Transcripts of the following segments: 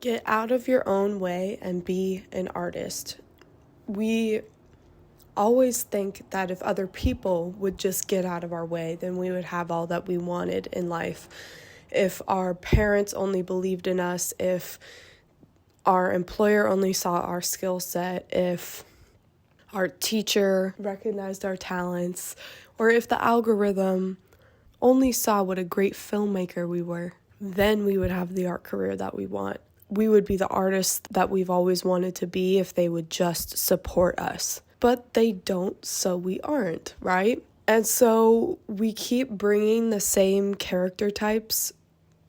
Get out of your own way and be an artist. We always think that if other people would just get out of our way, then we would have all that we wanted in life. If our parents only believed in us, if our employer only saw our skill set, if our teacher recognized our talents, or if the algorithm only saw what a great filmmaker we were, then we would have the art career that we want. We would be the artists that we've always wanted to be if they would just support us. But they don't, so we aren't, right? And so we keep bringing the same character types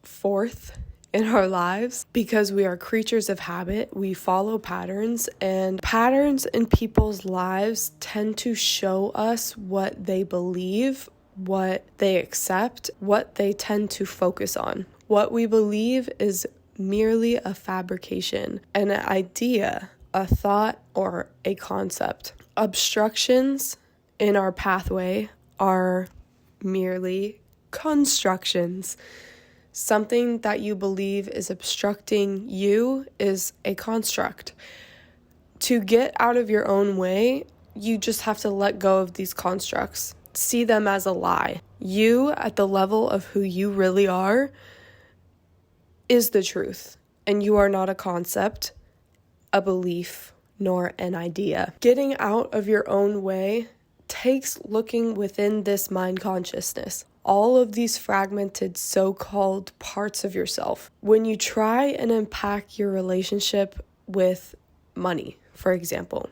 forth in our lives because we are creatures of habit. We follow patterns, and patterns in people's lives tend to show us what they believe, what they accept, what they tend to focus on. What we believe is merely a fabrication, an idea, a thought, or a concept. Obstructions in our pathway are merely constructions. Something that you believe is obstructing you is a construct. To get out of your own way, you just have to let go of these constructs. See them as a lie. You, at the level of who you really are, is the truth. And you are not a concept, a belief, nor an idea. Getting out of your own way takes looking within this mind consciousness. All of these fragmented so-called parts of yourself. When you try and unpack your relationship with money, for example,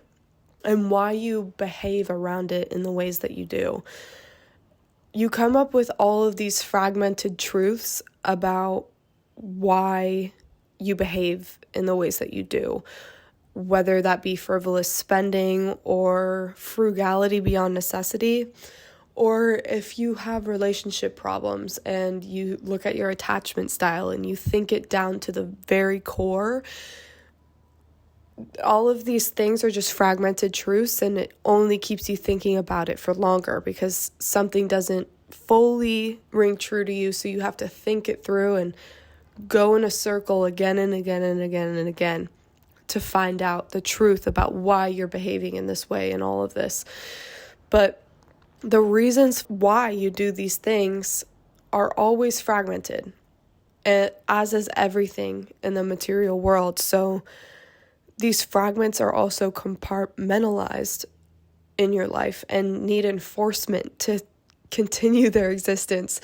and why you behave around it in the ways that you do, you come up with all of these fragmented truths about why you behave in the ways that you do, whether that be frivolous spending or frugality beyond necessity, or if you have relationship problems and you look at your attachment style and you think it down to the very core. All of these things are just fragmented truths, and it only keeps you thinking about it for longer because something doesn't fully ring true to you, so you have to think it through and go in a circle again and again and again and again to find out the truth about why you're behaving in this way and all of this. But the reasons why you do these things are always fragmented, as is everything in the material world. So these fragments are also compartmentalized in your life and need enforcement to continue their existence.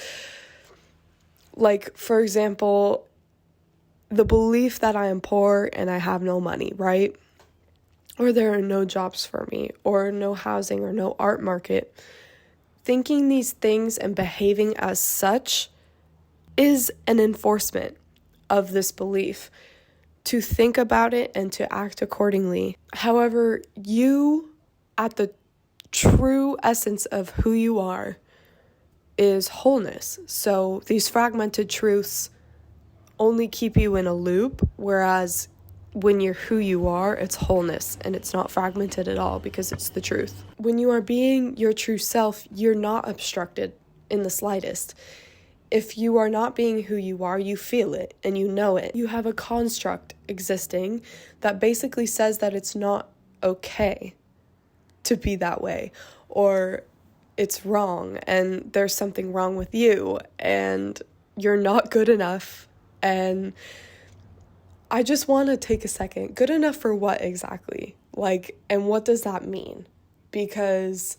Like, for example, the belief that I am poor and I have no money, right? Or there are no jobs for me, or no housing, or no art market. Thinking these things and behaving as such is an enforcement of this belief, to think about it and to act accordingly. However, you, at the true essence of who you are, is wholeness. So these fragmented truths only keep you in a loop, whereas when you're who you are, it's wholeness and it's not fragmented at all because it's the truth. When you are being your true self, you're not obstructed in the slightest. If you are not being who you are, you feel it and you know it. You have a construct existing that basically says that it's not okay to be that way, or it's wrong and there's something wrong with you and you're not good enough. And I just want to take a second. Good enough for what exactly? And what does that mean? Because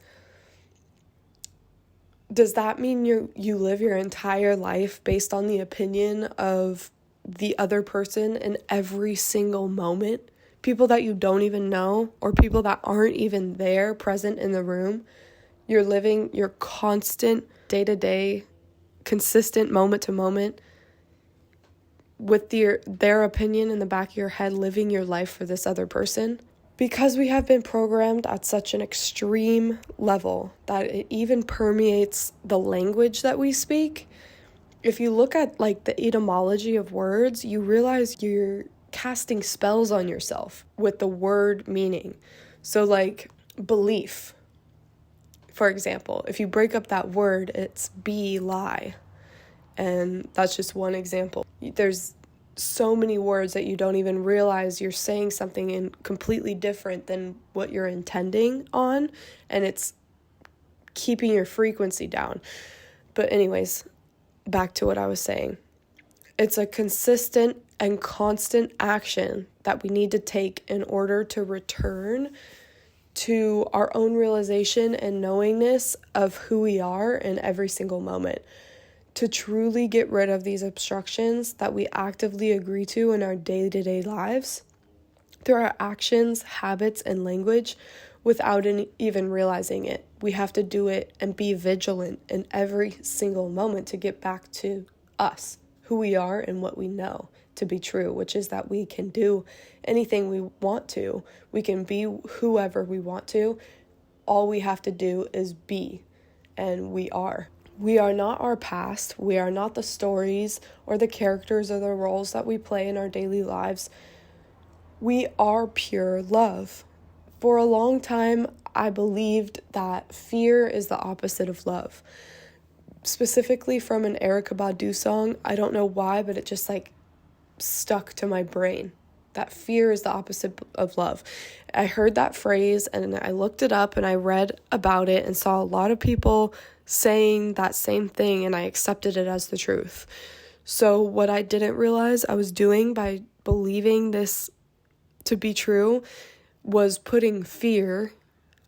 does that mean you live your entire life based on the opinion of the other person in every single moment? People that you don't even know, or people that aren't even there, present in the room. You're living your constant day-to-day, consistent moment-to-moment with their opinion in the back of your head, living your life for this other person. Because we have been programmed at such an extreme level that it even permeates the language that we speak. If you look at the etymology of words, you realize you're casting spells on yourself with the word meaning. So belief, for example, if you break up that word, it's be lie. And that's just one example. There's so many words that you don't even realize you're saying something in completely different than what you're intending on, and it's keeping your frequency down. But anyways, back to what I was saying. It's a consistent and constant action that we need to take in order to return to our own realization and knowingness of who we are in every single moment. To truly get rid of these obstructions that we actively agree to in our day-to-day lives through our actions, habits, and language without even realizing it. We have to do it and be vigilant in every single moment to get back to us, who we are and what we know to be true, which is that we can do anything we want to. We can be whoever we want to. All we have to do is be, and we are. We are not our past. We are not the stories or the characters or the roles that we play in our daily lives. We are pure love. For a long time, I believed that fear is the opposite of love. Specifically from an Erykah Badu song. I don't know why, but it just stuck to my brain. That fear is the opposite of love. I heard that phrase and I looked it up and I read about it and saw a lot of people saying that same thing, and I accepted it as the truth. So what I didn't realize I was doing by believing this to be true was putting fear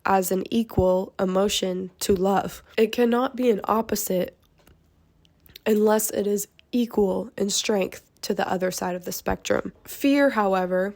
as an equal emotion to love. It cannot be an opposite unless it is equal in strength to the other side of the spectrum. Fear, however,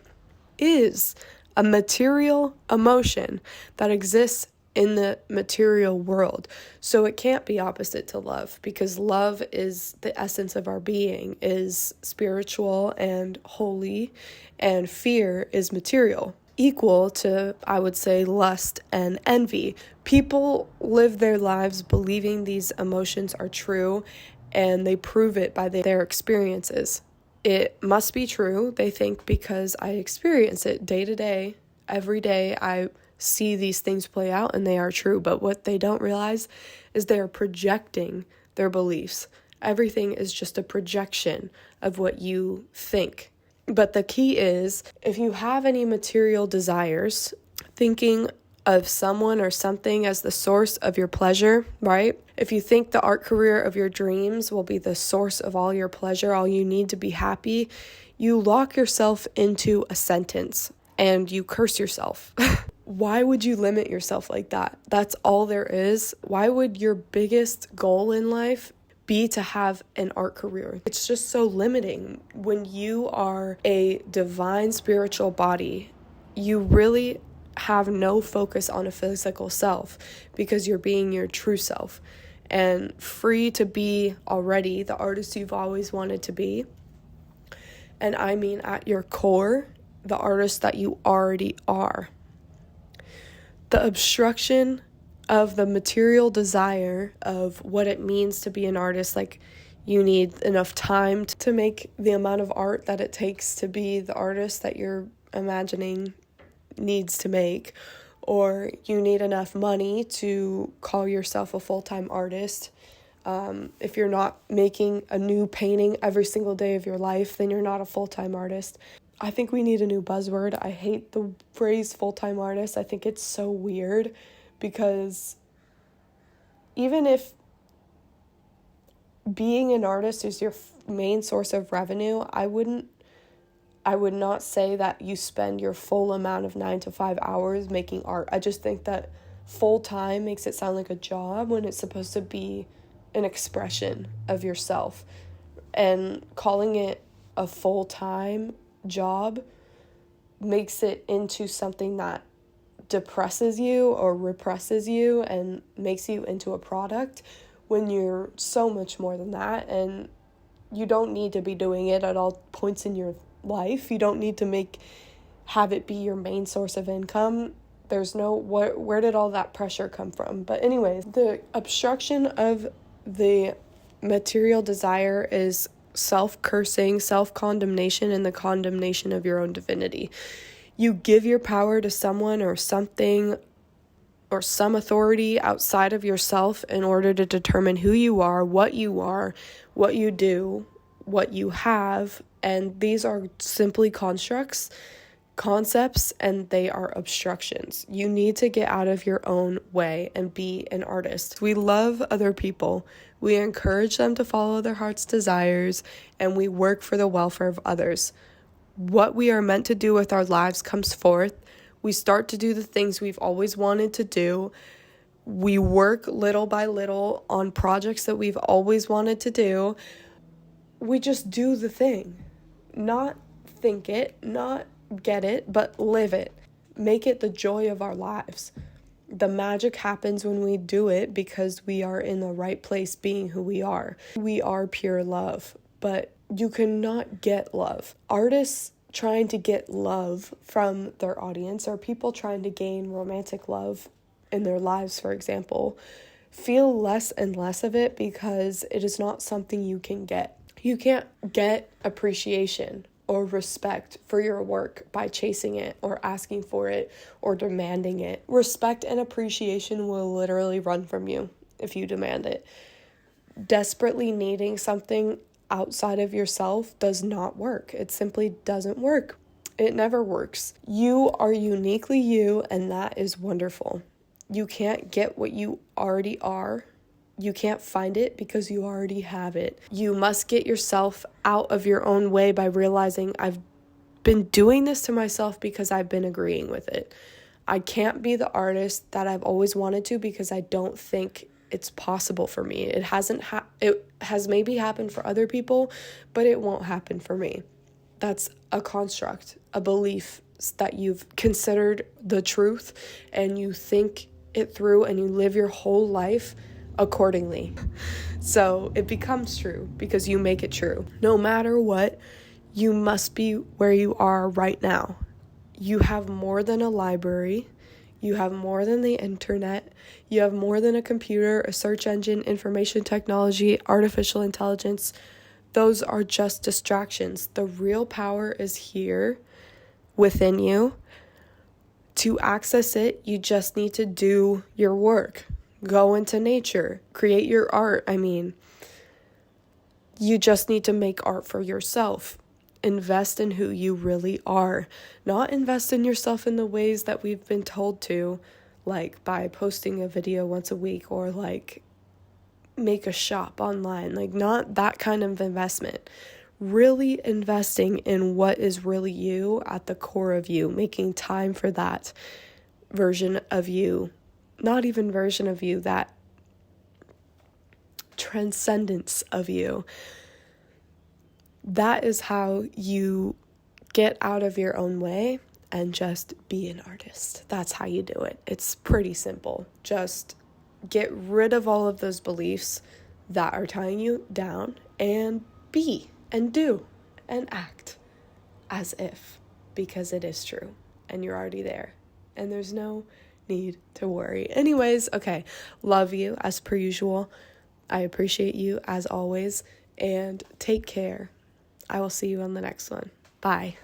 is a material emotion that exists in the material world. So it can't be opposite to love, because love is the essence of our being, is spiritual and holy, and fear is material, equal to, I would say, lust and envy. People live their lives believing these emotions are true, and they prove it by their experiences. It must be true, they think, because I experience it day to day. Every day I see these things play out and they are true. But what they don't realize is they are projecting their beliefs. Everything is just a projection of what you think. But the key is, if you have any material desires, thinking of someone or something as the source of your pleasure, right? If you think the art career of your dreams will be the source of all your pleasure, all you need to be happy, you lock yourself into a sentence and you curse yourself. Why would you limit yourself like that? That's all there is. Why would your biggest goal in life be to have an art career? It's just so limiting. When you are a divine spiritual body, you really have no focus on a physical self, because you're being your true self and free to be already the artist you've always wanted to be. And I mean at your core, the artist that you already are. The obstruction of the material desire of what it means to be an artist, like you need enough time to make the amount of art that it takes to be the artist that you're imagining needs to make, or you need enough money to call yourself a full-time artist. If you're not making a new painting every single day of your life, then you're not a full-time artist. I think we need a new buzzword. I hate the phrase full-time artist. I think it's so weird, because even if being an artist is your main source of revenue, I would not say that you spend your full amount of 9 to 5 hours making art. I just think that full-time makes it sound like a job when it's supposed to be an expression of yourself. And calling it a full-time job makes it into something that depresses you or represses you and makes you into a product, when you're so much more than that. And you don't need to be doing it at all points in your life. You don't need to have it be your main source of income. There's no, where did all that pressure come from? But anyways, the obstruction of the material desire is self-cursing, self-condemnation, and the condemnation of your own divinity. You give your power to someone or something or some authority outside of yourself in order to determine who you are, what you do, what you have, And these are simply constructs, concepts, and they are obstructions. You need to get out of your own way and be an artist. We love other people. We encourage them to follow their heart's desires, and we work for the welfare of others. What we are meant to do with our lives comes forth. We start to do the things we've always wanted to do. We work little by little on projects that we've always wanted to do. We just do the thing. Not think it, not get it, but live it. Make it the joy of our lives. The magic happens when we do it because we are in the right place being who we are. We are pure love, but you cannot get love. Artists trying to get love from their audience, or people trying to gain romantic love in their lives, for example, feel less and less of it because it is not something you can get. You can't get appreciation or respect for your work by chasing it or asking for it or demanding it. Respect and appreciation will literally run from you if you demand it. Desperately needing something outside of yourself does not work. It simply doesn't work. It never works. You are uniquely you, and that is wonderful. You can't get what you already are. You can't find it because you already have it. You must get yourself out of your own way by realizing I've been doing this to myself because I've been agreeing with it. I can't be the artist that I've always wanted to because I don't think it's possible for me. It has maybe happened for other people, but it won't happen for me. That's a construct, a belief that you've considered the truth, and you think it through and you live your whole life accordingly. So it becomes true because you make it true. No matter what, you must be where you are right now. You have more than a library. You have more than the internet. You have more than a computer, a search engine, information technology, artificial intelligence. Those are just distractions. The real power is here within you. To access it, you just need to do your work. Go into nature. Create your art. You just need to make art for yourself. Invest in who you really are. Not invest in yourself in the ways that we've been told to, like by posting a video once a week or like make a shop online. Like not that kind of investment. Really investing in what is really you at the core of you. Making time for that version of you. Not even version of you, that transcendence of you. That is how you get out of your own way and just be an artist. That's how you do it. It's pretty simple. Just get rid of all of those beliefs that are tying you down and be and do and act as if, because it is true and you're already there and there's no need to worry. Anyways, okay, love you as per usual. I appreciate you as always, and take care. I will see you on the next one. Bye.